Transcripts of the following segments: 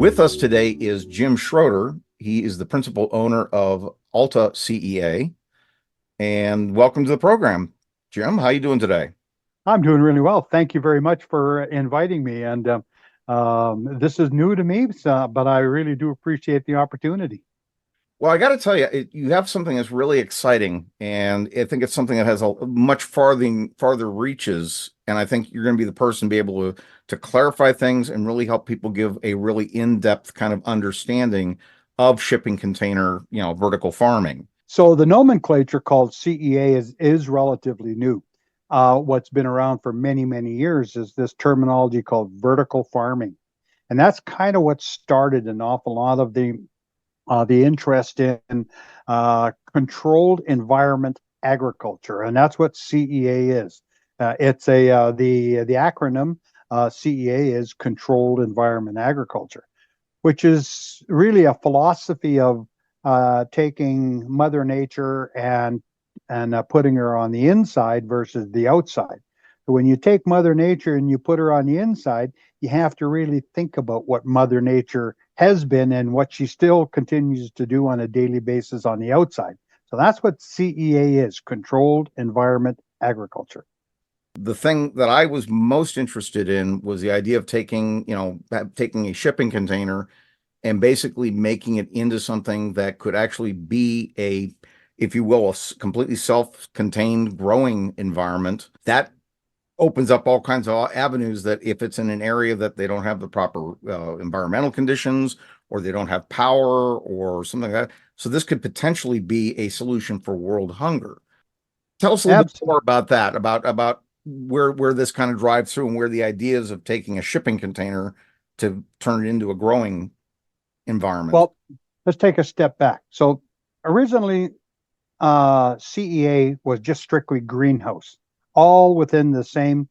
With us today is Jim Schroeder. He is the principal owner of Alta-CEA. And welcome to the program. Jim, how you doing today? I'm doing really well. Thank you very much for inviting me. And this is new to me, but I really do appreciate the opportunity. Well, I got to tell you, you have something that's really exciting, and I think it's something that has a much farther reaches. And I think you're going to be the person to be able to clarify things and really help people give a really in-depth kind of understanding of shipping container, vertical farming. So the nomenclature called CEA is relatively new. What's been around for many, many years is this terminology called vertical farming. And that's kind of what started an awful lot of the interest in controlled environment agriculture, and that's what CEA is. It's the acronym CEA is Controlled Environment Agriculture, which is really a philosophy of taking Mother Nature and putting her on the inside versus the outside. So when you take Mother Nature and you put her on the inside, you have to really think about what Mother Nature has been and what she still continues to do on a daily basis on the outside. So that's what CEA is, Controlled Environment Agriculture. The thing that I was most interested in was the idea of taking a shipping container and basically making it into something that could actually be if you will, a completely self-contained growing environment. That opens up all kinds of avenues that if it's in an area that they don't have the proper environmental conditions, or they don't have power or something like that. So this could potentially be a solution for world hunger. Tell us a little bit more about that, about where this kind of drives through and where the ideas of taking a shipping container to turn it into a growing environment. Well, let's take a step back. So originally, CEA was just strictly greenhouse, all within the same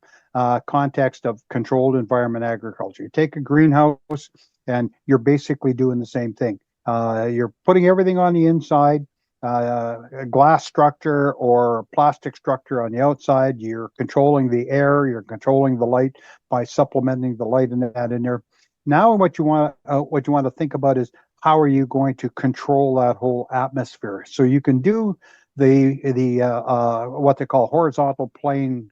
context of controlled environment agriculture. You take a greenhouse and you're basically doing the same thing. You're putting everything on the inside, a glass structure or plastic structure on the outside. You're controlling the air, you're controlling the light by supplementing the light in that in there. Now, what you want to think about is how are you going to control that whole atmosphere? So you can do the what they call horizontal plane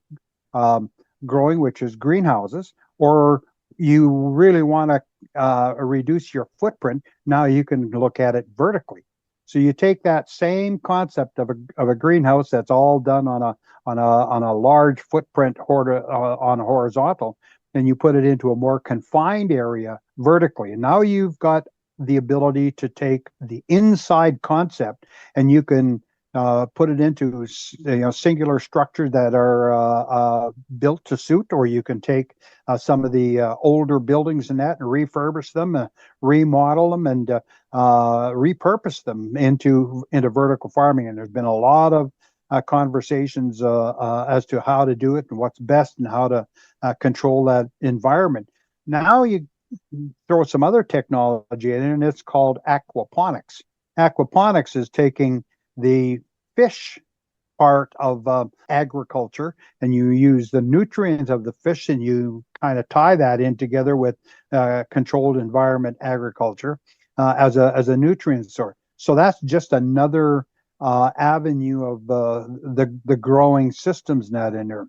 growing, which is greenhouses, or you really want to reduce your footprint. Now you can look at it vertically. So you take that same concept of a greenhouse that's all done on a large footprint on a horizontal, and you put it into a more confined area vertically. And now you've got the ability to take the inside concept and you can put it into singular structures that are built to suit, or you can take some of the older buildings and that and refurbish them, remodel them, and repurpose them into vertical farming. And there's been a lot of conversations as to how to do it and what's best and how to control that environment. Now you throw some other technology in, and it's called aquaponics. Aquaponics is taking the fish part of agriculture, and you use the nutrients of the fish, and you kind of tie that in together with controlled environment agriculture as a nutrient source. So that's just another avenue of the growing systems net in there.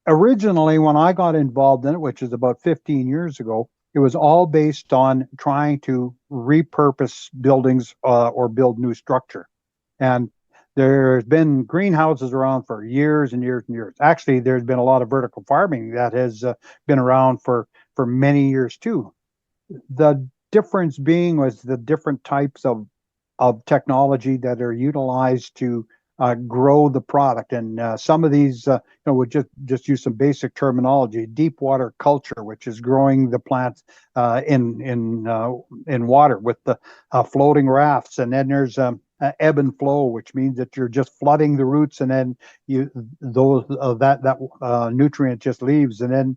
Originally, when I got involved in it, which is about 15 years ago, it was all based on trying to repurpose buildings or build new structure. And there's been greenhouses around for years and years and years. Actually, there's been a lot of vertical farming that has been around for many years too. The difference being was the different types of technology that are utilized to grow the product. And some of these, would just use some basic terminology. Deep water culture, which is growing the plants in water with the floating rafts, and then there's ebb and flow, which means that you're just flooding the roots, and then that nutrient just leaves. And then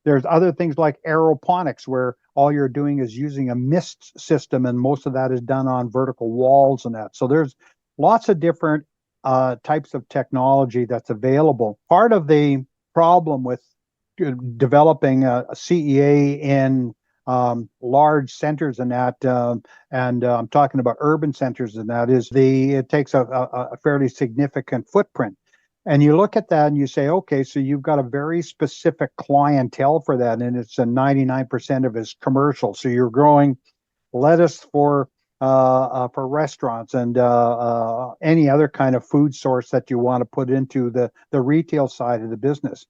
there's other things like aeroponics, where all you're doing is using a mist system, and most of that is done on vertical walls and that. So there's lots of different types of technology that's available. Part of the problem with developing a CEA in large centers and that, and I'm talking about urban centers, and that is it takes a fairly significant footprint. And you look at that and you say, okay, so you've got a very specific clientele for that, and it's a 99% of it's commercial. So you're growing lettuce for restaurants and any other kind of food source that you want to put into the retail side of the business.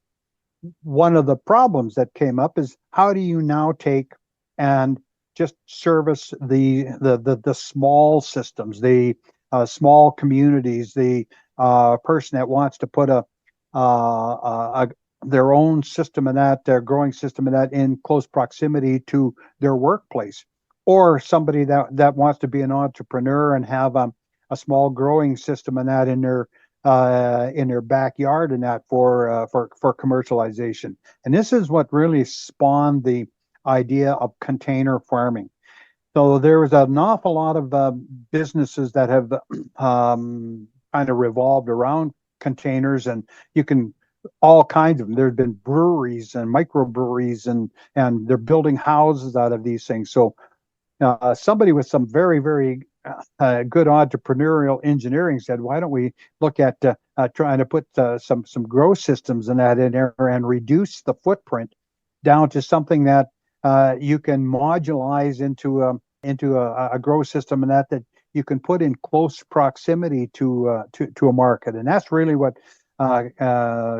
One of the problems that came up is how do you now take and just service the small systems, the small communities, the person that wants to put their own system and that their growing system and that in close proximity to their workplace, or somebody that wants to be an entrepreneur and have a small growing system and that in their backyard and that for commercialization. And this is what really spawned the idea of container farming. So there was an awful lot of businesses that have kind of revolved around containers, and you can all kinds of them. There's been breweries and microbreweries, and they're building houses out of these things. So somebody with some very, very good entrepreneurial engineering said, "Why don't we look at trying to put some grow systems in that in there and reduce the footprint down to something that you can modulize into a grow system, and that you can put in close proximity to a market." And that's really what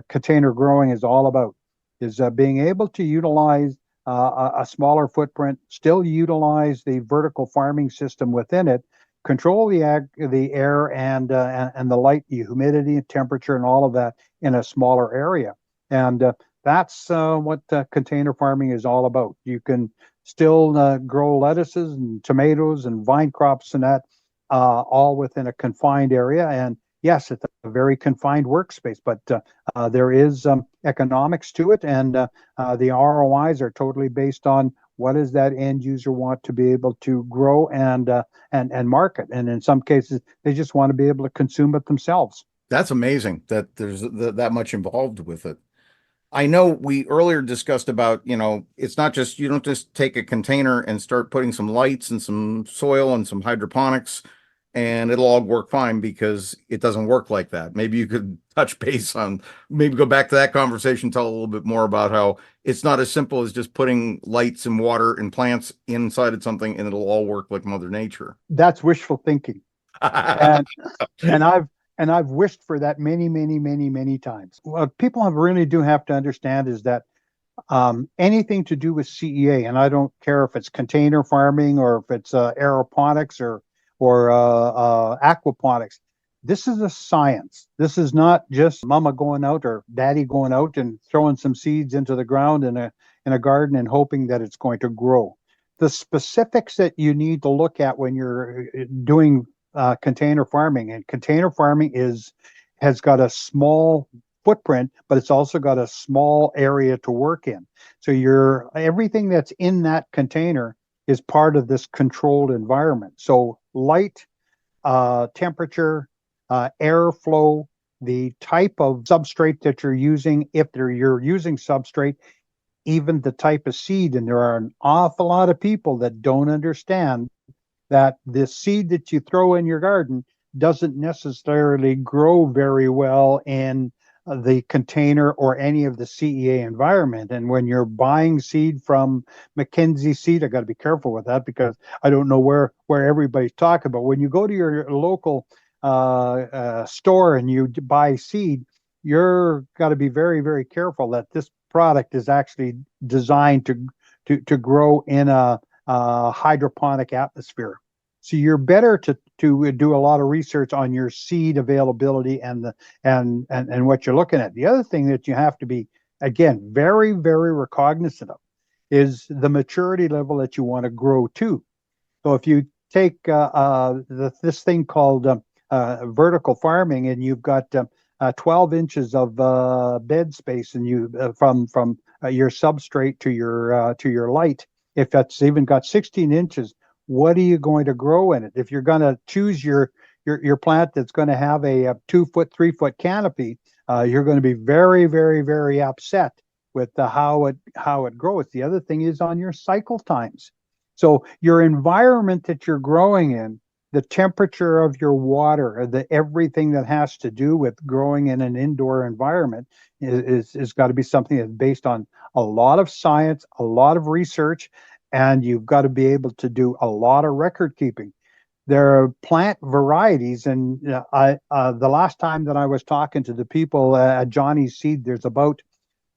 container growing is all about: is being able to utilize a smaller footprint, still utilize the vertical farming system within it, control the air and the light, the humidity and temperature and all of that in a smaller area. And that's what container farming is all about. You can still grow lettuces and tomatoes and vine crops and that all within a confined area. And yes, it's a very confined workspace, but there is economics to it, and the ROIs are totally based on what does that end user want to be able to grow and market. And in some cases, they just want to be able to consume it themselves. That's amazing that there's that much involved with it. I know we earlier discussed about, it's not just, you don't just take a container and start putting some lights and some soil and some hydroponics and it'll all work fine, because it doesn't work like that. Maybe you could touch base on, maybe go back to that conversation, tell a little bit more about how it's not as simple as just putting lights and water and plants inside of something and it'll all work like Mother Nature. That's wishful thinking. And I've wished for that many, many, many, many times. What people really do have to understand is that anything to do with CEA, and I don't care if it's container farming or if it's aeroponics or aquaponics, this is a science. This is not just mama going out or daddy going out and throwing some seeds into the ground in a garden and hoping that it's going to grow. The specifics that you need to look at when you're doing container farming, and container farming has got a small footprint, but it's also got a small area to work in. So everything that's in that container is part of this controlled environment. So light, temperature, airflow, the type of substrate that you're using, if you're using substrate, even the type of seed. And there are an awful lot of people that don't understand that the seed that you throw in your garden doesn't necessarily grow very well in the container or any of the CEA environment. And when you're buying seed from McKinsey Seed, I got to be careful with that because I don't know where everybody's talking about. When you go to your local store and you buy seed, you're got to be very, very careful that this product is actually designed to grow in a hydroponic atmosphere. So you're better to do a lot of research on your seed availability and what you're looking at. The other thing that you have to be, again, very, very recognizant of is the maturity level that you want to grow to. So if you take this thing called vertical farming, and you've got 12 inches of bed space, and you from your substrate to your light, if that's even got 16 inches, what are you going to grow in it? If you're going to choose your plant that's going to have a 2 foot, 3 foot canopy, you're going to be very, very, very upset with how it grows. The other thing is on your cycle times. So your environment that you're growing in, the temperature of your water, the everything that has to do with growing in an indoor environment is got to be something that's based on a lot of science, a lot of research, and you've got to be able to do a lot of record keeping. There are plant varieties, and the last time that I was talking to the people at Johnny's Seed, there's about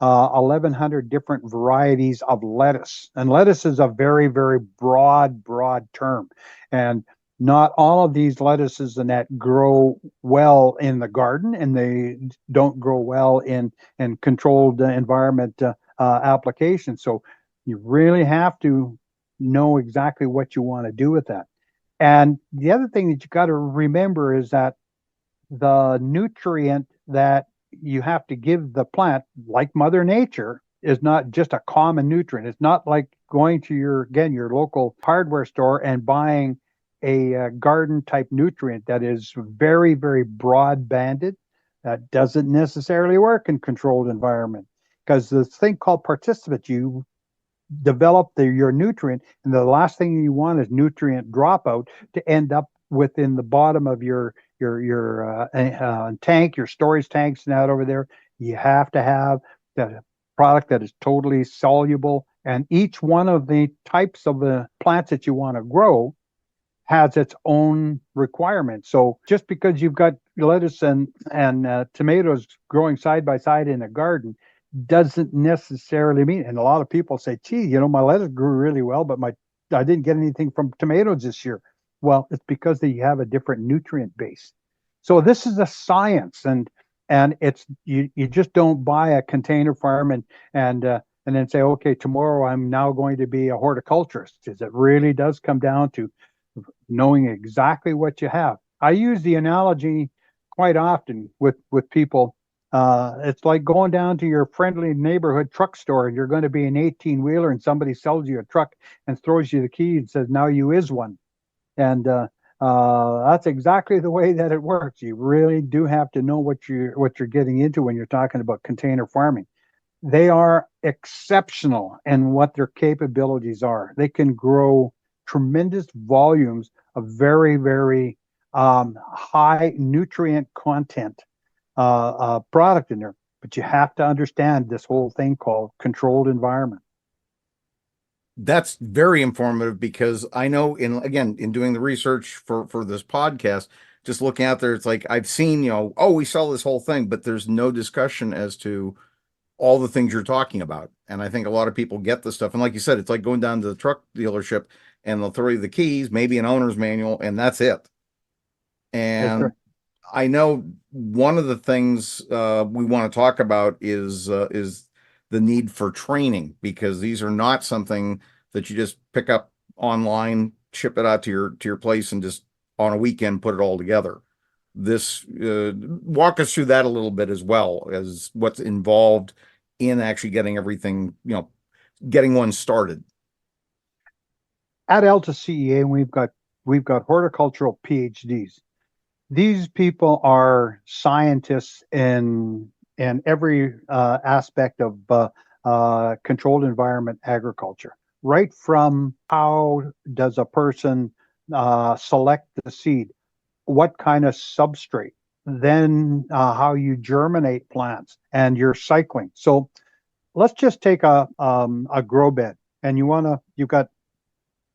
1,100 different varieties of lettuce, and lettuce is a very, very broad term, and not all of these lettuces and that grow well in the garden, and they don't grow well in controlled environment applications. So you really have to know exactly what you want to do with that. And the other thing that you got to remember is that the nutrient that you have to give the plant, like Mother Nature, is not just a common nutrient. It's not like going to your local hardware store and buying a garden type nutrient that is very, very broad banded. That doesn't necessarily work in controlled environment, because the thing called participant, you develop your nutrient, and the last thing you want is nutrient dropout to end up within the bottom of your tank, your storage tanks, and out over there. You have to have the product that is totally soluble, and each one of the types of the plants that you want to grow has its own requirements. So just because you've got lettuce and tomatoes growing side by side in a garden doesn't necessarily mean. And a lot of people say, "Gee, my lettuce grew really well, but I didn't get anything from tomatoes this year." Well, it's because they have a different nutrient base. So this is a science, and it's you just don't buy a container farm and then say, "Okay, tomorrow I'm now going to be a horticulturist." Because it really does come down to knowing exactly what you have. I use the analogy quite often with people. It's like going down to your friendly neighborhood truck store, and you're going to be an 18-wheeler, and somebody sells you a truck and throws you the key and says, "Now you is one." And that's exactly the way that it works. You really do have to know what you're getting into when you're talking about container farming. They are exceptional in what their capabilities are. They can grow tremendous volumes of very, very high nutrient content product in there. But you have to understand this whole thing called controlled environment. That's very informative, because I know in doing the research for this podcast, just looking out there, it's like I've seen, oh, we sell this whole thing, but there's no discussion as to all the things you're talking about. And I think a lot of people get the stuff. And like you said, it's like going down to the truck dealership and they'll throw you the keys, maybe an owner's manual, and that's it. That's And right. I know one of the things we want to talk about is the need for training, because these are not something that you just pick up online, ship it out to your place, and just on a weekend put it all together. This walk us through that a little bit, as well as what's involved in actually getting everything, getting one started. At Alta-CEA, we've got horticultural PhDs. These people are scientists in every aspect of controlled environment agriculture, right from how does a person select the seed, what kind of substrate, then how you germinate plants and your cycling. So let's just take a grow bed, and you've got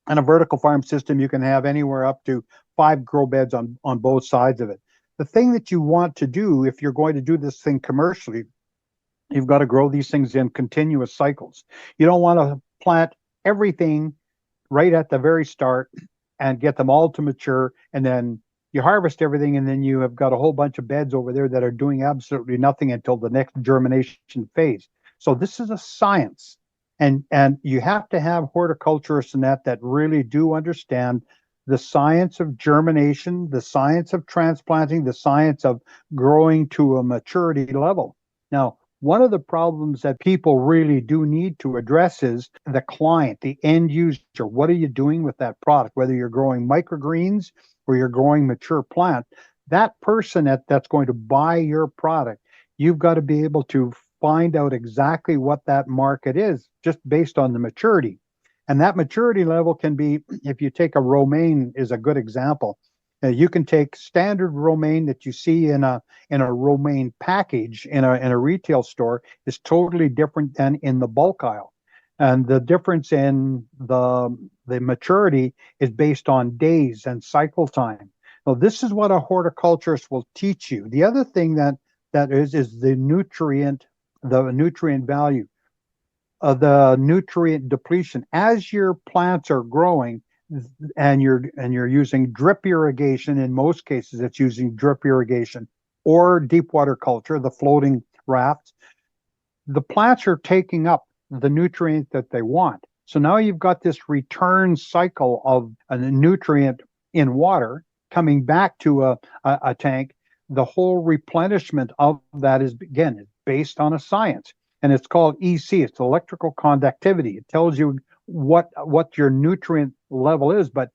on a vertical farm system, you can have anywhere up to 5 grow beds on both sides of it. The thing that you want to do, if you're going to do this thing commercially, you've got to grow these things in continuous cycles. You don't want to plant everything right at the very start and get them all to mature, and then you harvest everything, and then you have got a whole bunch of beds over there that are doing absolutely nothing until the next germination phase. So this is a science. And you have to have horticulturists in that really do understand the science of germination, the science of transplanting, the science of growing to a maturity level. Now, one of the problems that people really do need to address is the client, the end user. What are you doing with that product? Whether you're growing microgreens or you're growing mature plant, that person that's going to buy your product, you've got to be able to find out exactly what that market is just based on the maturity. And that maturity level can be, if you take a romaine is a good example. You can take standard romaine that you see in a romaine package in a retail store is totally different than in the bulk aisle. And the difference in the maturity is based on days and cycle time. So this is what a horticulturist will teach you. The other thing that is the nutrient value of the nutrient depletion. As your plants are growing and you're using drip irrigation, in most cases it's using drip irrigation or deep water culture, the floating rafts, the plants are taking up the nutrient that they want. So now you've got this return cycle of a nutrient in water coming back to a tank. The whole replenishment of that is, again, based on a science. And it's called EC, it's electrical conductivity. It tells you what your nutrient level is. But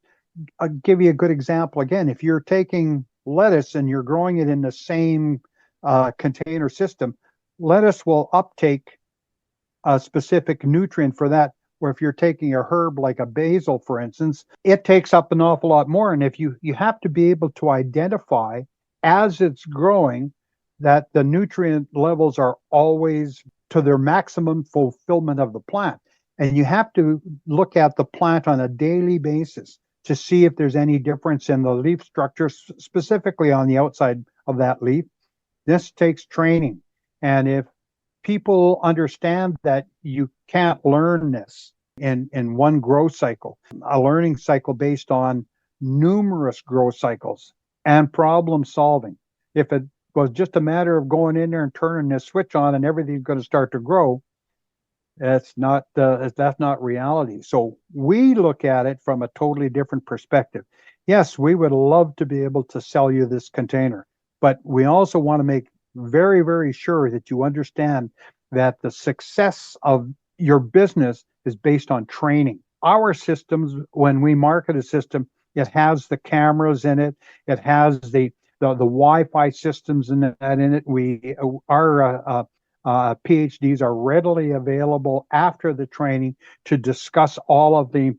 I'll give you a good example. Again, if you're taking lettuce and you're growing it in the same container system, lettuce will uptake a specific nutrient for that. Where if you're taking a herb like a basil, for instance, it takes up an awful lot more. And if you have to be able to identify as it's growing that the nutrient levels are always to their maximum fulfillment of the plant. And you have to look at the plant on a daily basis to see if there's any difference in the leaf structure, specifically on the outside of that leaf. This takes training. And if people understand that you can't learn this in one growth cycle, a learning cycle based on numerous growth cycles and problem solving. If it was just a matter of going in there and turning this switch on and everything's going to start to grow, that's not reality. So we look at it from a totally different perspective. Yes, we would love to be able to sell you this container, but we also want to make very, very sure that you understand that the success of your business is based on training. Our systems, when we market a system, it has the cameras in it. It has the Wi-Fi systems in it. Our PhDs are readily available after the training to discuss all of the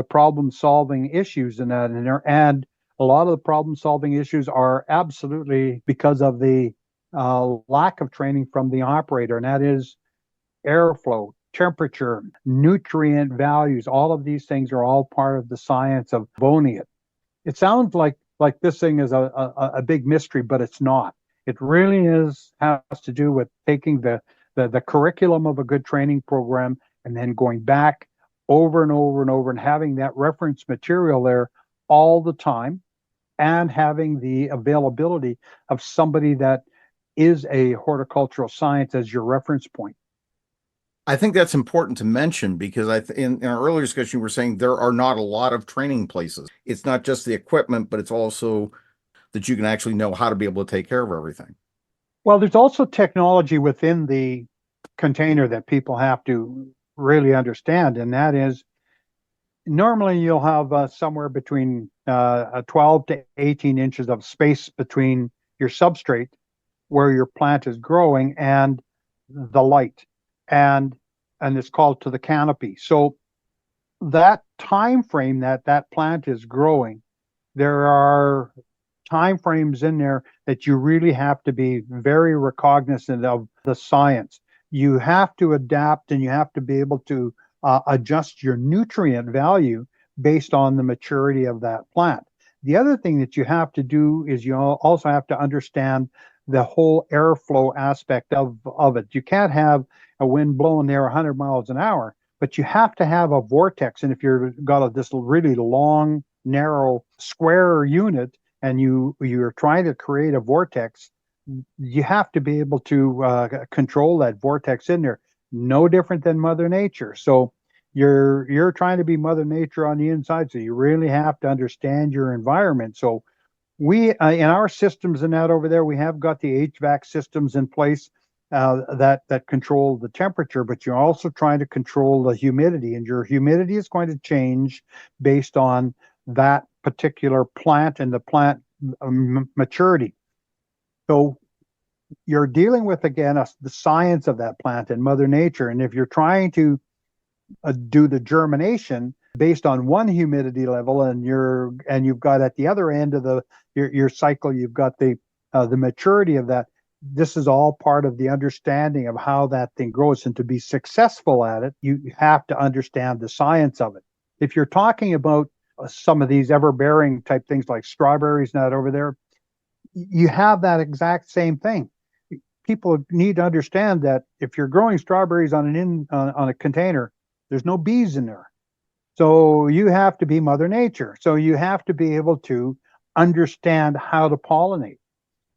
problem-solving issues in that. And a lot of the problem-solving issues are absolutely because of the lack of training from the operator, and that is airflow, temperature, nutrient values. All of these things are all part of the science of owning it. It sounds like this thing is a big mystery, but it's not. It really has to do with taking the curriculum of a good training program and then going back over and over and over and having that reference material there all the time and having the availability of somebody that is a horticultural science as your reference point. I think that's important to mention because in our earlier discussion, you were saying there are not a lot of training places. It's not just the equipment, but it's also that you can actually know how to be able to take care of everything. Well, there's also technology within the container that people have to really understand, and that is normally you'll have somewhere between 12 to 18 inches of space between your substrate where your plant is growing and the light, and it's called to the canopy. So that time frame that plant is growing, there are time frames in there that you really have to be very recognizant of the science. You have to adapt and you have to be able to adjust your nutrient value based on the maturity of that plant. The other thing that you have to do is you also have to understand the whole airflow aspect of it. You can't have a wind blowing there 100 miles an hour, but you have to have a vortex. And if you've got this really long, narrow, square unit, and you're trying to create a vortex, you have to be able to control that vortex in there. No different than Mother Nature. So you're trying to be Mother Nature on the inside. So you really have to understand your environment. So we in our systems and that over there, we have got the HVAC systems in place that control the temperature, but you're also trying to control the humidity, and your humidity is going to change based on that particular plant and the plant maturity. So you're dealing with, again, the science of that plant and Mother Nature. And if you're trying to do the germination based on one humidity level, and you've got at the other end of your cycle, you've got the maturity of that. This is all part of the understanding of how that thing grows. And to be successful at it, you have to understand the science of it. If you're talking about some of these ever-bearing type things like strawberries not over there, you have that exact same thing. People need to understand that if you're growing strawberries on a container, there's no bees in there. So you have to be Mother Nature. So you have to be able to understand how to pollinate.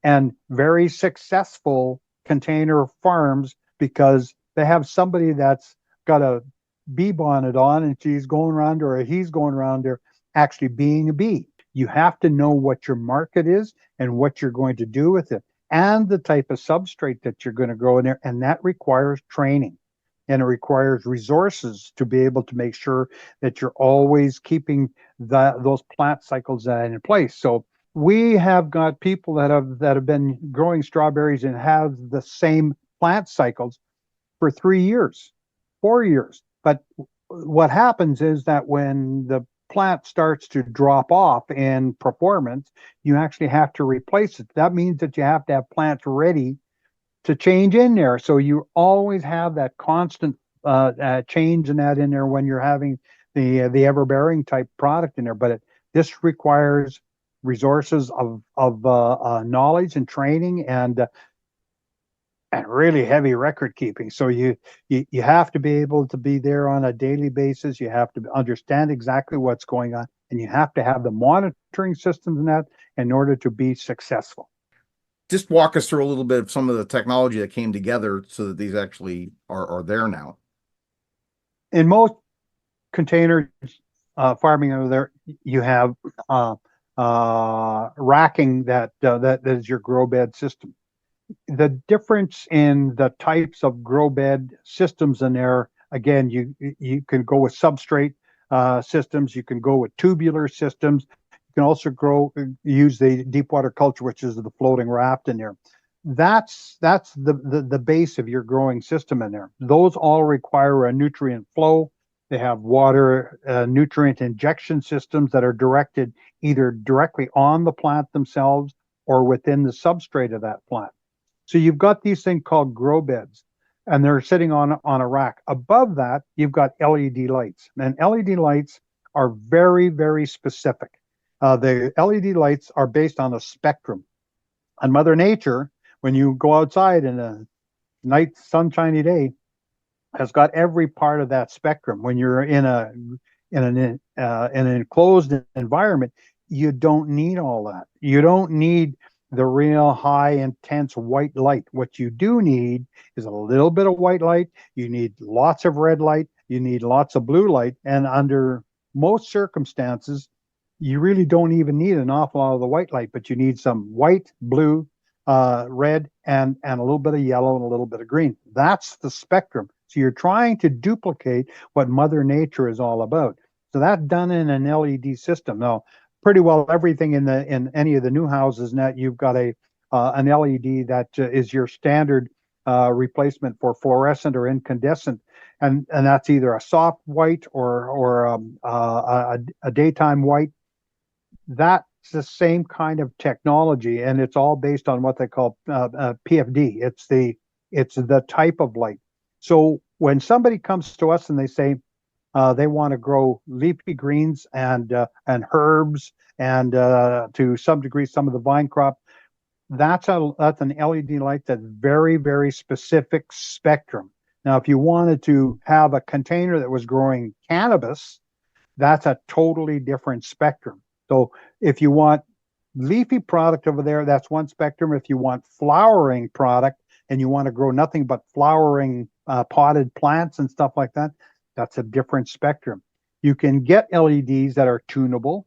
And very successful container farms, because they have somebody that's got a bee bonnet on and she's going around, or he's going around there actually being a bee. You have to know what your market is and what you're going to do with it, and the type of substrate that you're going to grow in there. And that requires training, and it requires resources to be able to make sure that you're always keeping those plant cycles in place. So we have got people that have been growing strawberries and have the same plant cycles for 3 years, 4 years. But what happens is that when the plant starts to drop off in performance, you actually have to replace it. That means that you have to have plants ready to change in there. So you always have that constant change in that in there when you're having the ever-bearing type product in there. But this requires resources of knowledge and training, and really heavy record keeping. So you have to be able to be there on a daily basis. You have to understand exactly what's going on, and you have to have the monitoring systems in that in order to be successful. Just walk us through a little bit of some of the technology that came together so that these actually are there now. In most container farming over there, you have racking that is your grow bed system. The difference in the types of grow bed systems in there, again, you can go with substrate systems, you can go with tubular systems, you can also use the deep water culture, which is the floating raft in there. That's the base of your growing system in there. Those all require a nutrient flow. They have water nutrient injection systems that are directed either directly on the plant themselves or within the substrate of that plant. So you've got these things called grow beds, and they're sitting on a rack. Above that, you've got LED lights, and LED lights are very, very specific. The LED lights are based on a spectrum. And Mother Nature, when you go outside in a nice sunshiny day, has got every part of that spectrum. When you're in an enclosed environment, you don't need all that. You don't need the real high intense white light. What you do need is a little bit of white light. You need lots of red light. You need lots of blue light. And under most circumstances, you really don't even need an awful lot of the white light, but you need some white, blue, red, and a little bit of yellow and a little bit of green. That's the spectrum. So you're trying to duplicate what Mother Nature is all about. So that's done in an LED system. Now, pretty well everything in any of the new houses now, you've got an LED that is your standard replacement for fluorescent or incandescent, and that's either a soft white or a daytime white. That's the same kind of technology, and it's all based on what they call PFD. It's the type of light. So when somebody comes to us and they say they want to grow leafy greens and herbs and to some degree some of the vine crop, that's an LED light that's very, very specific spectrum. Now, if you wanted to have a container that was growing cannabis, that's a totally different spectrum. So if you want leafy product over there, that's one spectrum. If you want flowering product and you want to grow nothing but flowering potted plants and stuff like that, that's a different spectrum. You can get LEDs that are tunable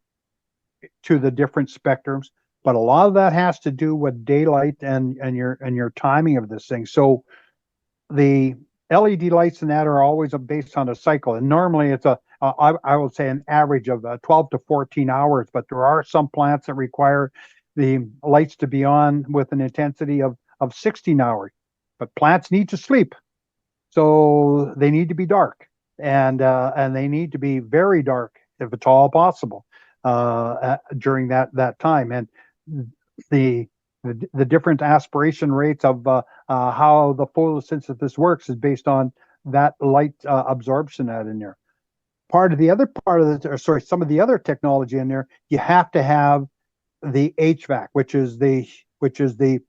to the different spectrums, but a lot of that has to do with daylight and your timing of this thing. So the LED lights and that are always based on a cycle, and normally it's I would say an average of 12 to 14 hours, but there are some plants that require the lights to be on with an intensity of of 16 hours. But plants need to sleep, so they need to be dark, and they need to be very dark if at all possible during that time. And the the different aspiration rates of how the photosynthesis works is based on that light absorption out in there. Some of the other technology in there, you have to have the HVAC, which is the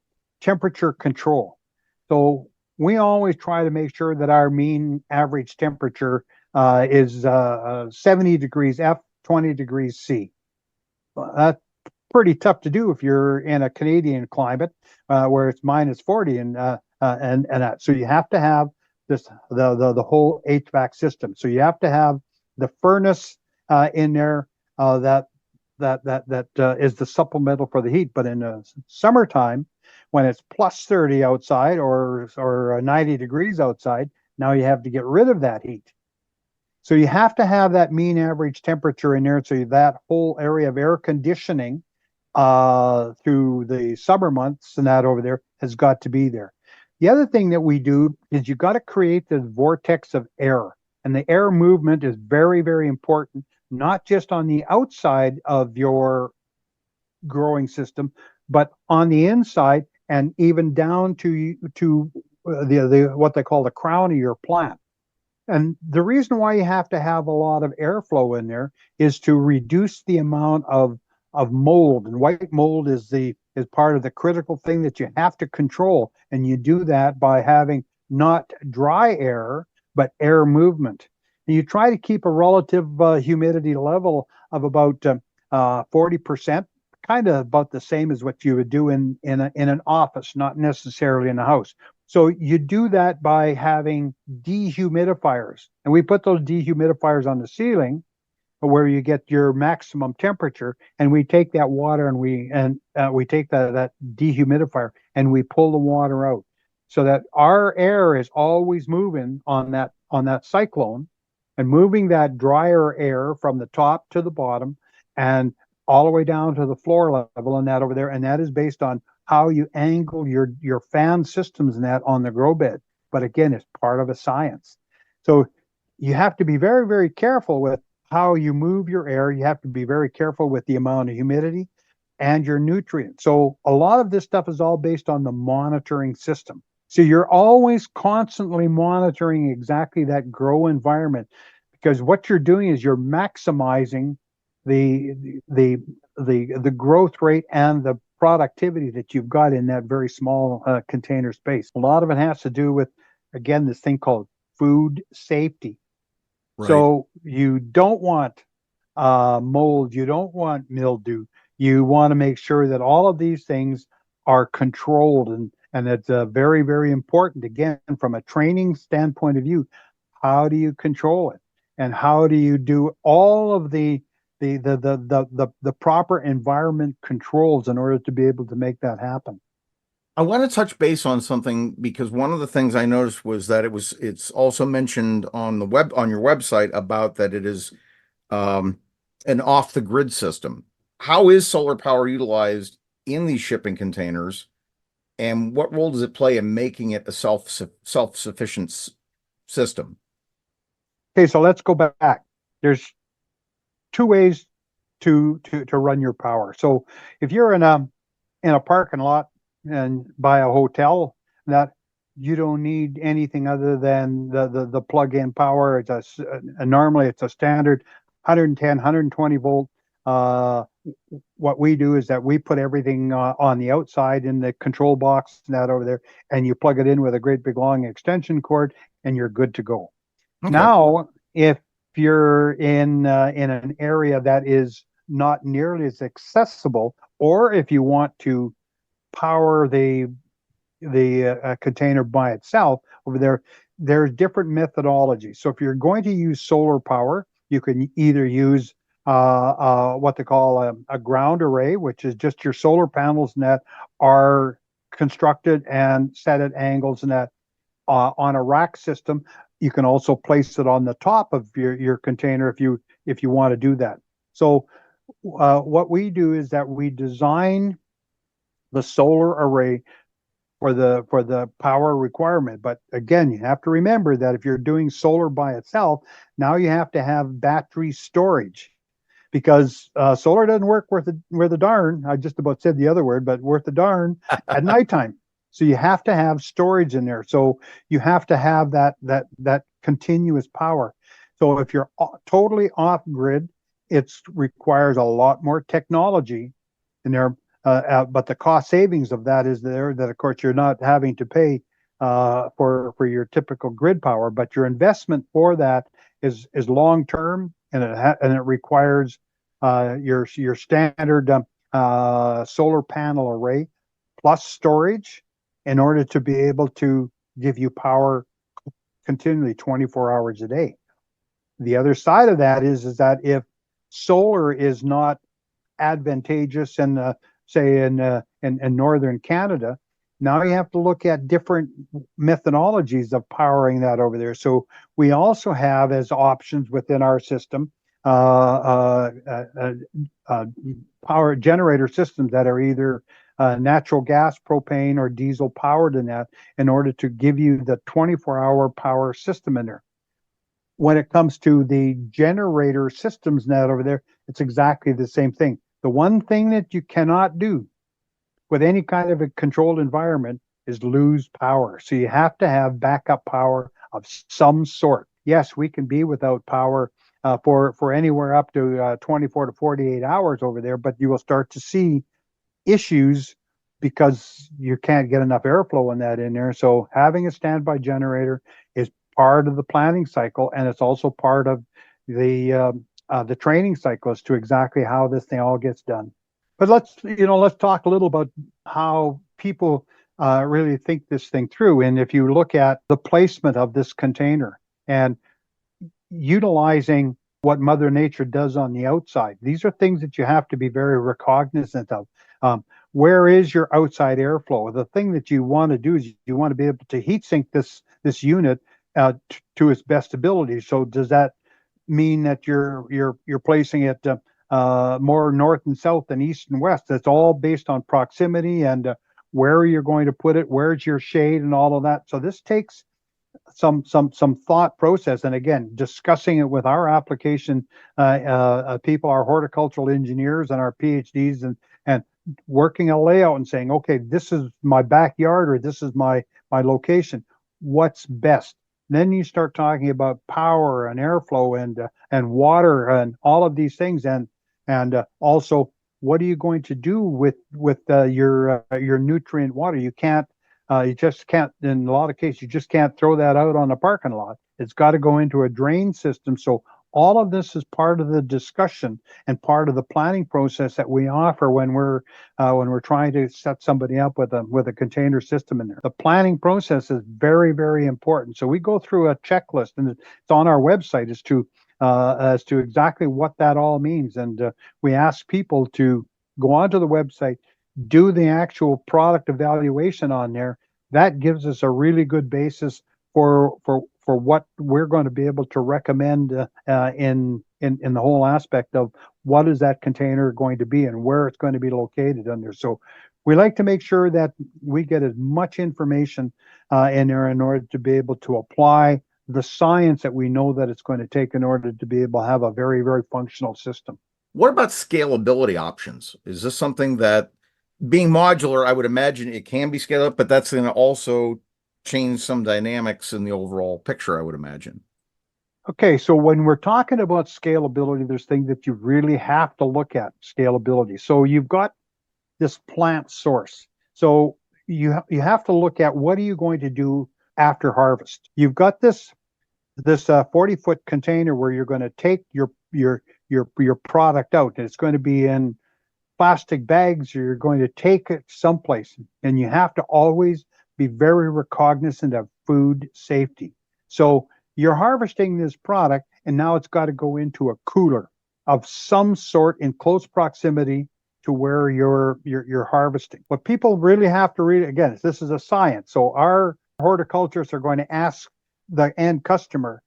temperature control. So we always try to make sure that our mean average temperature is 70 degrees F, 20 degrees C. That's pretty tough to do if you're in a Canadian climate where it's minus 40 and that. So you have to have the whole HVAC system. So you have to have the furnace in there that is the supplemental for the heat. But in the summertime, when it's plus 30 outside or 90 degrees outside, now you have to get rid of that heat. So you have to have that mean average temperature in there. So that whole area of air conditioning through the summer months and that over there has got to be there. The other thing that we do is you got to create the vortex of air. And the air movement is very, very important, not just on the outside of your growing system, but on the inside and even down to the what they call the crown of your plant. And the reason why you have to have a lot of airflow in there is to reduce the amount of mold. And white mold is part of the critical thing that you have to control. And you do that by having not dry air, but air movement. And you try to keep a relative humidity level of about 40%, kind of about the same as what you would do in an office, not necessarily in a house. So you do that by having dehumidifiers. And we put those dehumidifiers on the ceiling where you get your maximum temperature, and we take that water and we take that dehumidifier and we pull the water out so that our air is always moving on that cyclone and moving that drier air from the top to the bottom and all the way down to the floor level and that over there. And that is based on how you angle your fan systems and that on the grow bed. But again, it's part of a science. So you have to be very, very careful with how you move your air. You have to be very careful with the amount of humidity and your nutrients. So a lot of this stuff is all based on the monitoring system. So you're always constantly monitoring exactly that grow environment, because what you're doing is you're maximizing the growth rate and the productivity that you've got in that very small container space. A lot of it has to do with, again, this thing called food safety. Right. So you don't want mold, you don't want mildew. You want to make sure that all of these things are controlled, and it's very, very important. Again, from a training standpoint of view, how do you control it, and how do you do all of the proper environment controls in order to be able to make that happen? I want to touch base on something, because one of the things I noticed was that it's also mentioned on your website about that it is an off the grid system. How is solar power utilized in these shipping containers, and what role does it play in making it a self-sufficient system? Okay, so let's go back. There's two ways to run your power. So if you're in a parking lot and by a hotel, that you don't need anything other than the plug-in power. Normally it's a standard 110, 120 volt. What we do is that we put everything on the outside in the control box and that over there, and you plug it in with a great big long extension cord, and you're good to go. Okay. Now, if you're in an area that is not nearly as accessible, or if you want to power the container by itself over there, there's different methodologies. So if you're going to use solar power, you can either use what they call a ground array, which is just your solar panels that are constructed and set at angles and that on a rack system. You can also place it on the top of your container if you want to do that. So what we do is that we design the solar array for the power requirement. But again, you have to remember that if you're doing solar by itself, now you have to have battery storage, because solar doesn't work worth a darn. I just about said the other word, but worth a darn at nighttime. So you have to have storage in there. So you have to have that continuous power. So if you're totally off grid, it requires a lot more technology in there. But the cost savings of that is there, that of course you're not having to pay for your typical grid power, but your investment for that is long term, and it requires your standard solar panel array plus storage in order to be able to give you power continually 24 hours a day. The other side of that is that if solar is not advantageous in say in northern Canada, now you have to look at different methodologies of powering that over there. So we also have as options within our system power generator systems that are either natural gas, propane, or diesel powered in order to give you the 24-hour power system in there. When it comes to the generator systems net over there, it's exactly the same thing. The one thing that you cannot do with any kind of a controlled environment is lose power. So you have to have backup power of some sort. Yes, we can be without power for anywhere up to 24 to 48 hours over there, but you will start to see issues because you can't get enough airflow in that in there. So having a standby generator is part of the planning cycle, and it's also part of the training cycle as to exactly how this thing all gets done. But let's talk a little about how people really think this thing through. And if you look at the placement of this container and utilizing what Mother Nature does on the outside, these are things that you have to be very recognizant of. Where is your outside airflow? The thing that you want to do is you want to be able to heat sink this unit to its best ability. So does that mean that you're placing it more north and south than east and west? That's all based on proximity and where you're going to put it, where's your shade, and all of that. So this takes some thought process, and again, discussing it with our application people, our horticultural engineers, and our PhDs, and working a layout and saying, okay, this is my backyard, or this is my location. What's best? Then you start talking about power and airflow and water and all of these things, and also what are you going to do with your nutrient water? You just can't, in a lot of cases, you just can't throw that out on a parking lot. It's got to go into a drain system. So all of this is part of the discussion and part of the planning process that we offer when we're trying to set somebody up with a container system in there. The planning process is very, very important. So we go through a checklist, and it's on our website as to exactly what that all means. And we ask people to go onto the website, do the actual product evaluation on there. That gives us a really good basis for what we're going to be able to recommend in the whole aspect of what is that container going to be and where it's going to be located under. So we like to make sure that we get as much information in there in order to be able to apply the science that we know that it's going to take in order to be able to have a very, very functional system. What about scalability options? Is this something that, being modular, I would imagine it can be scaled up, but that's going to also change some dynamics in the overall picture, I would imagine. Okay, so when we're talking about scalability, there's things that you really have to look at scalability. So you've got this plant source. So you have to look at what are you going to do after harvest. You've got this 40-foot container where you're going to take your product out, and it's going to be in plastic bags, or you're going to take it someplace, and you have to always be very recognizant of food safety. So you're harvesting this product, and now it's got to go into a cooler of some sort in close proximity to where you're harvesting. What people really have to read, again, this is a science. So our horticulturists are going to ask the end customer,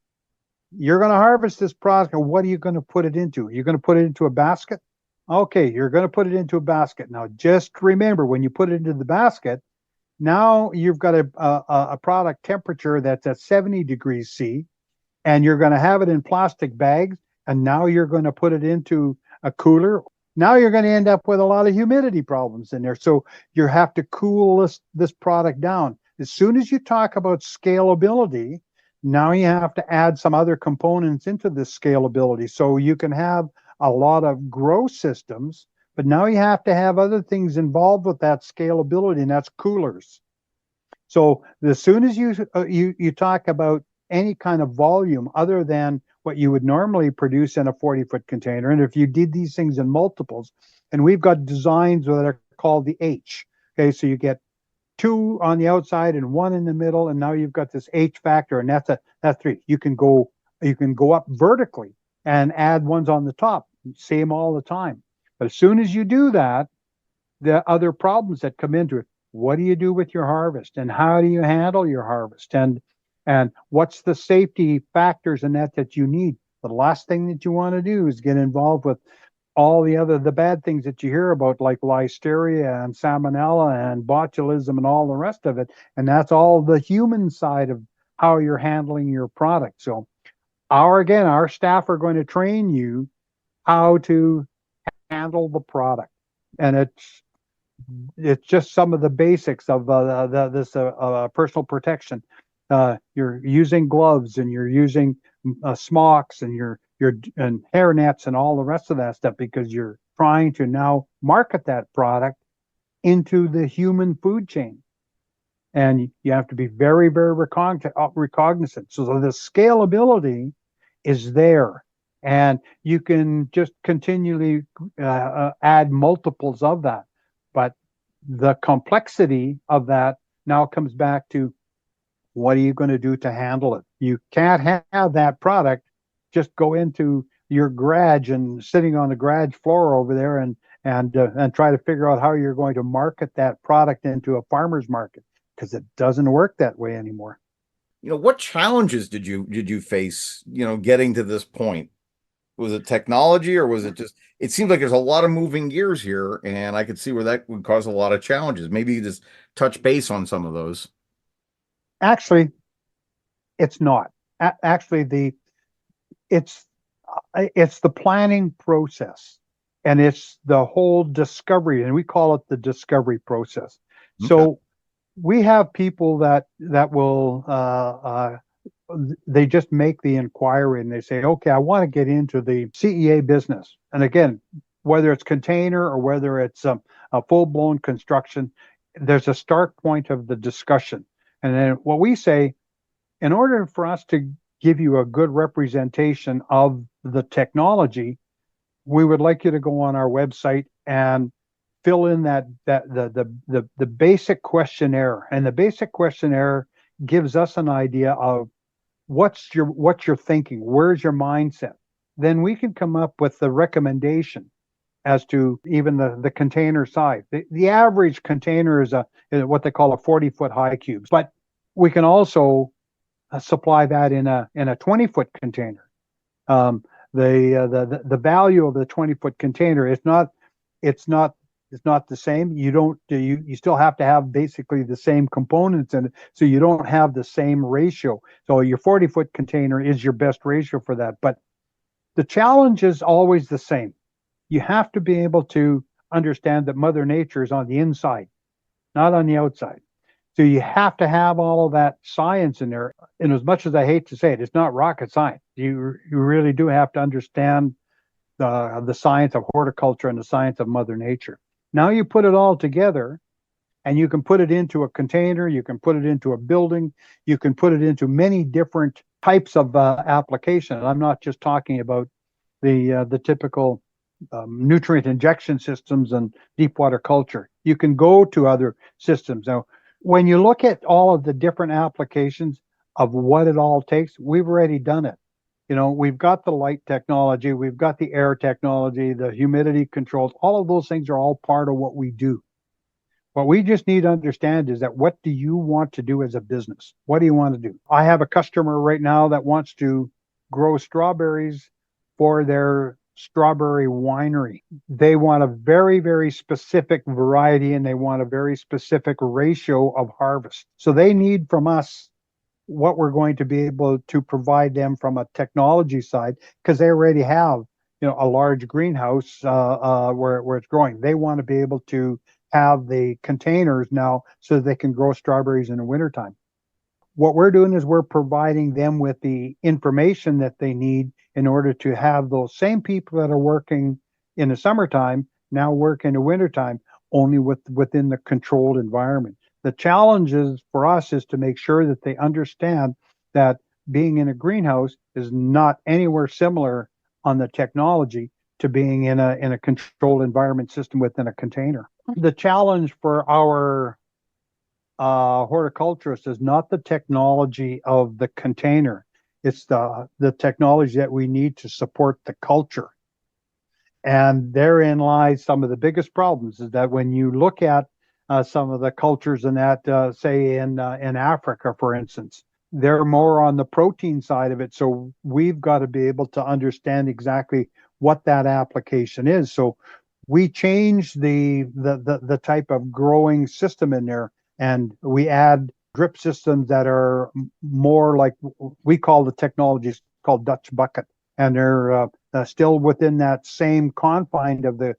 you're going to harvest this product, and what are you going to put it into? You're going to put it into a basket? Okay, you're going to put it into a basket. Now, just remember, when you put it into the basket, Now you've got a product temperature that's at 70 degrees C, and you're going to have it in plastic bags, and now you're going to put it into a cooler. Now you're going to end up with a lot of humidity problems in there. So you have to cool this product down. As soon as you talk about scalability, now you have to add some other components into this scalability. So you can have a lot of grow systems, but now you have to have other things involved with that scalability, and that's coolers. So as soon as you talk about any kind of volume other than what you would normally produce in a 40-foot container, and if you did these things in multiples, and we've got designs that are called the H. Okay, so you get two on the outside and one in the middle, and now you've got this H factor, and that's three. You can go up vertically and add ones on the top. Same all the time. But as soon as you do that, the other problems that come into it. What do you do with your harvest, and how do you handle your harvest, and what's the safety factors in that you need? The last thing that you want to do is get involved with all the bad things that you hear about, like listeria and salmonella and botulism and all the rest of it. And that's all the human side of how you're handling your product. So our staff are going to train you how to handle the product. And it's just some of the basics of this personal protection. You're using gloves, and you're using smocks, and and hair nets and all the rest of that stuff, because you're trying to now market that product into the human food chain. And you have to be very, very recognizant. So the scalability is there, and you can just continually add multiples of that. But the complexity of that now comes back to, what are you going to do to handle it? You can't have that product just go into your garage and sitting on the garage floor over there and try to figure out how you're going to market that product into a farmer's market, because it doesn't work that way anymore. What challenges did you face, getting to this point? Was it technology, or was it just, it seems like there's a lot of moving gears here, and I could see where that would cause a lot of challenges. Maybe you just touch base on some of those. Actually, it's not. Actually, it's it's the planning process, and it's the whole discovery, and we call it the discovery process. Okay. So we have people that will they just make the inquiry, and they say, okay, I want to get into the CEA business. And again, whether it's container or whether it's a full-blown construction, there's a start point of the discussion. And then what we say, in order for us to give you a good representation of the technology, we would like you to go on our website and fill in the basic questionnaire. And the basic questionnaire gives us an idea of what you're thinking, where's your mindset. Then we can come up with the recommendation as to even the container size. The average container is what they call a 40-foot high cube, but we can also supply that in a 20-foot container. The value of the 20-foot container is not the same. You still have to have basically the same components in it, so you don't have the same ratio. So your 40-foot container is your best ratio for that. But the challenge is always the same. You have to be able to understand that Mother Nature is on the inside, not on the outside. So you have to have all of that science in there. And as much as I hate to say it, it's not rocket science. You really do have to understand the science of horticulture and the science of Mother Nature. Now you put it all together, and you can put it into a container, you can put it into a building, you can put it into many different types of application. And I'm not just talking about the typical nutrient injection systems and deep water culture. You can go to other systems. Now, when you look at all of the different applications of what it all takes, we've already done it. We've got the light technology, we've got the air technology, the humidity controls. All of those things are all part of what we do. What we just need to understand is that, what do you want to do as a business? What do you want to do? I have a customer right now that wants to grow strawberries for their strawberry winery. They want a very, very specific variety and they want a very specific ratio of harvest. So they need from us what we're going to be able to provide them from a technology side because they already have, a large greenhouse where it's growing. They want to be able to have the containers now so that they can grow strawberries in the wintertime. What we're doing is we're providing them with the information that they need in order to have those same people that are working in the summertime now work in the wintertime, only within the controlled environment. The challenge is for us is to make sure that they understand that being in a greenhouse is not anywhere similar on the technology to being in a controlled environment system within a container. The challenge for our horticulturist is not the technology of the container. It's the technology that we need to support the culture. And therein lies some of the biggest problems is that when you look at some of the cultures in that, say in Africa, for instance, they're more on the protein side of it. So we've got to be able to understand exactly what that application is. So we change the type of growing system in there, and we add drip systems that are more like we call the technologies called Dutch bucket, and they're still within that same confine of the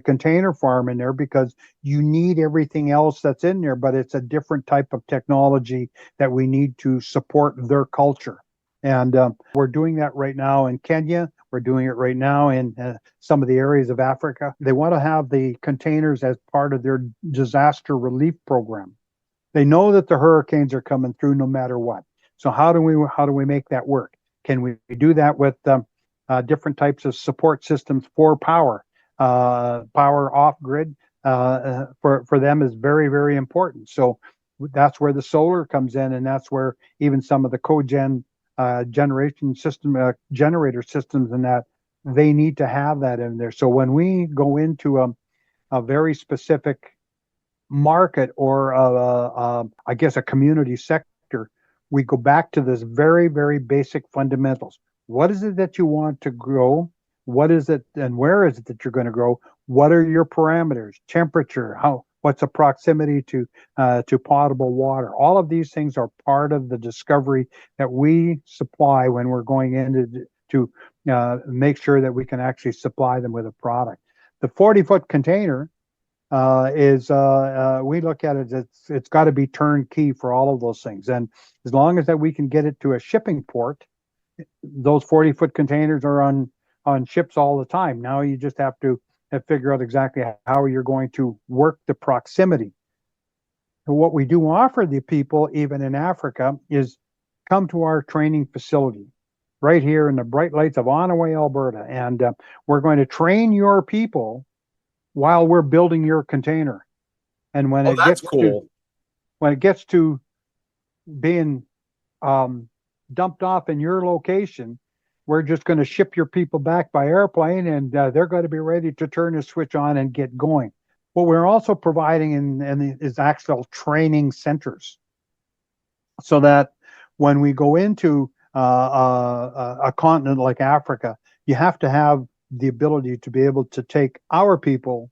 container farm in there because you need everything else that's in there, but it's a different type of technology that we need to support their culture. And we're doing that right now in Kenya. We're doing it right now in some of the areas of Africa. They want to have the containers as part of their disaster relief program. They know that the hurricanes are coming through no matter what. So how do we make that work? Can we do that with different types of support systems for power? Power off grid for them is very, very important. So that's where the solar comes in, and that's where even some of the cogen generation system generator systems and that they need to have that in there. So when we go into a very specific market or I guess a community sector, we go back to this very, very basic fundamentals. What is it that you want to grow? What is it and where is it that you're going to grow? What are your parameters? Temperature? What's the proximity to potable water? All of these things are part of the discovery that we supply when we're going in to make sure that we can actually supply them with a product. The 40-foot container is we look at it, it's got to be turnkey for all of those things. And as long as that we can get it to a shipping port, those 40-foot containers are on ships all the time. Now you just have to figure out exactly how you're going to work the proximity. And what we do offer the people, even in Africa, is come to our training facility right here in the bright lights of Onaway, Alberta. And we're going to train your people while we're building your container. And when Oh, it that's gets cool. when it gets to being dumped off in your location, we're just going to ship your people back by airplane, and they're going to be ready to turn the switch on and get going. What we're also providing is actual training centers, so that when we go into a continent like Africa, you have to have the ability to be able to take our people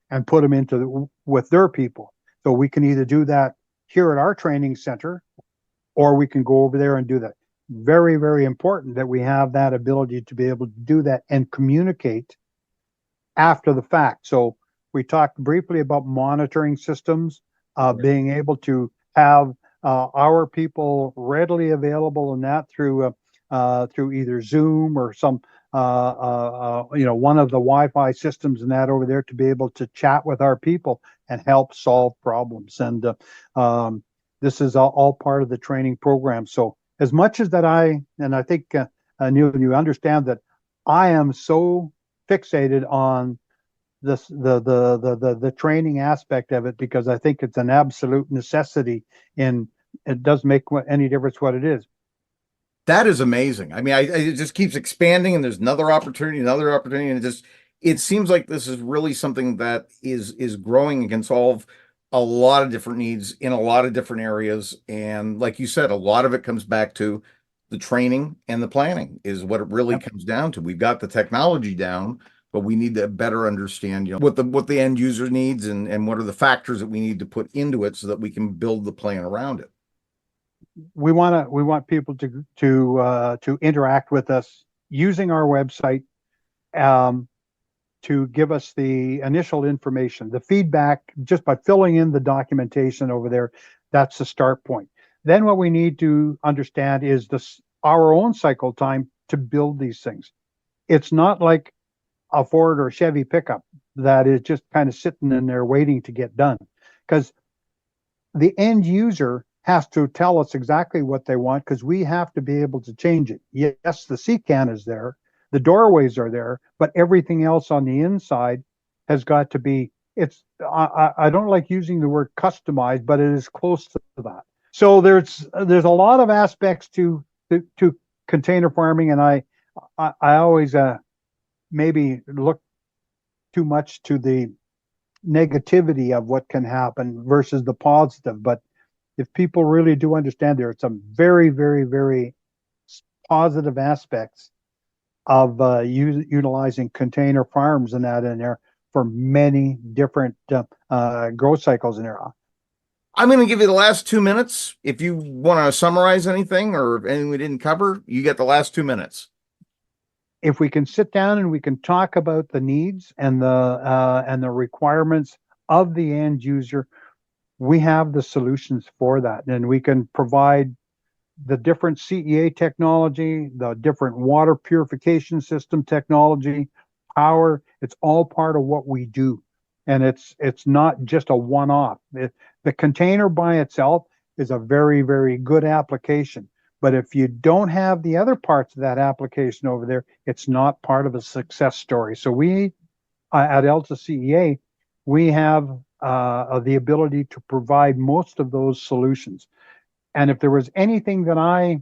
and put them with their people. So we can either do that here at our training center, or we can go over there and do that. Very, very important that we have that ability to be able to do that and communicate after the fact. So we talked briefly about monitoring systems, being able to have our people readily available in that through either Zoom or some one of the Wi-Fi systems and that over there to be able to chat with our people and help solve problems. And this is all part of the training program. So as much as that I think Neil, you understand that I am so fixated on this the training aspect of it, because I think it's an absolute necessity, and it does make any difference what it is. That is amazing. I mean, it just keeps expanding, and there's another opportunity, and it seems like this is really something that is growing and can solve a lot of different needs in a lot of different areas. And like you said, a lot of it comes back to the training and the planning is what it really Yep. comes down to. We've got the technology down, but we need to better understand, what the end user needs and what are the factors that we need to put into it so that we can build the plan around it. We want people to interact with us using our website, um, to give us the initial information, the feedback, just by filling in the documentation over there. That's the start point. Then what we need to understand is our own cycle time to build these things. It's not like a Ford or Chevy pickup that is just kind of sitting in there waiting to get done, because the end user has to tell us exactly what they want, because we have to be able to change it. Yes, the seat can is there, the doorways are there, but everything else on the inside has got to be, I don't like using the word customized, but it is close to that. So there's a lot of aspects to container farming, and I always maybe look too much to the negativity of what can happen versus the positive. But if people really do understand, there are some very, very, very positive aspects of utilizing container farms and that in there for many different growth cycles in there. I'm going to give you the last 2 minutes. If you want to summarize anything or anything we didn't cover, you get the last 2 minutes. If we can sit down and we can talk about the needs and the requirements of the end user, we have the solutions for that, and we can provide the different CEA technology, the different water purification system technology, power. It's all part of what we do, and it's not just a one-off. The container by itself is a very, very good application, but if you don't have the other parts of that application over there, it's not part of a success story. So we at Alta-CEA, we have the ability to provide most of those solutions. And if there was anything that I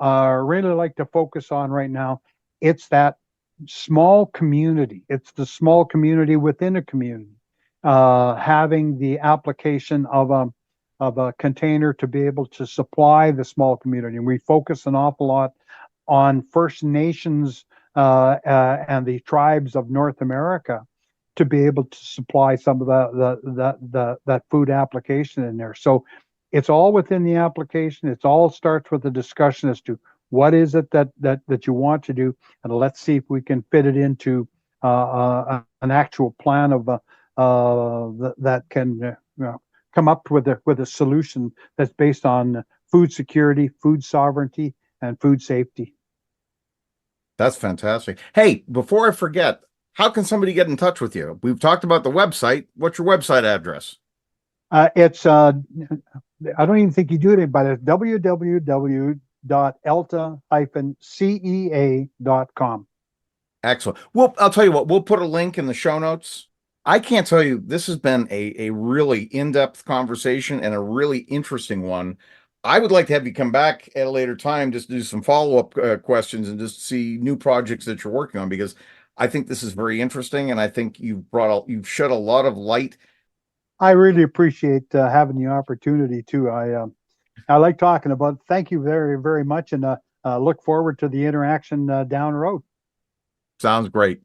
really like to focus on right now, it's that small community. It's the small community within a community, having the application of a container to be able to supply the small community. And we focus an awful lot on First Nations and the tribes of North America to be able to supply some of that food application in there. So it's all within the application. It's all starts with a discussion as to what is it that you want to do, and let's see if we can fit it into an actual plan of that can come up with a solution that's based on food security, food sovereignty, and food safety. That's fantastic. Hey, before I forget, how can somebody get in touch with you? We've talked about the website. What's your website address? It's I don't even think you do it, but it's www.alta-cea.com. Excellent. Well, I'll tell you what, we'll put a link in the show notes. I can't tell you, this has been a really in-depth conversation and a really interesting one. I would like to have you come back at a later time just to do some follow-up questions and just see new projects that you're working on, because I think this is very interesting, and I think you've shed a lot of light. I really appreciate having the opportunity to. I like talking about it. Thank you very, very much, and look forward to the interaction down the road. Sounds great.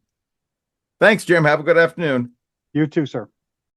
Thanks, Jim. Have a good afternoon. You too, sir.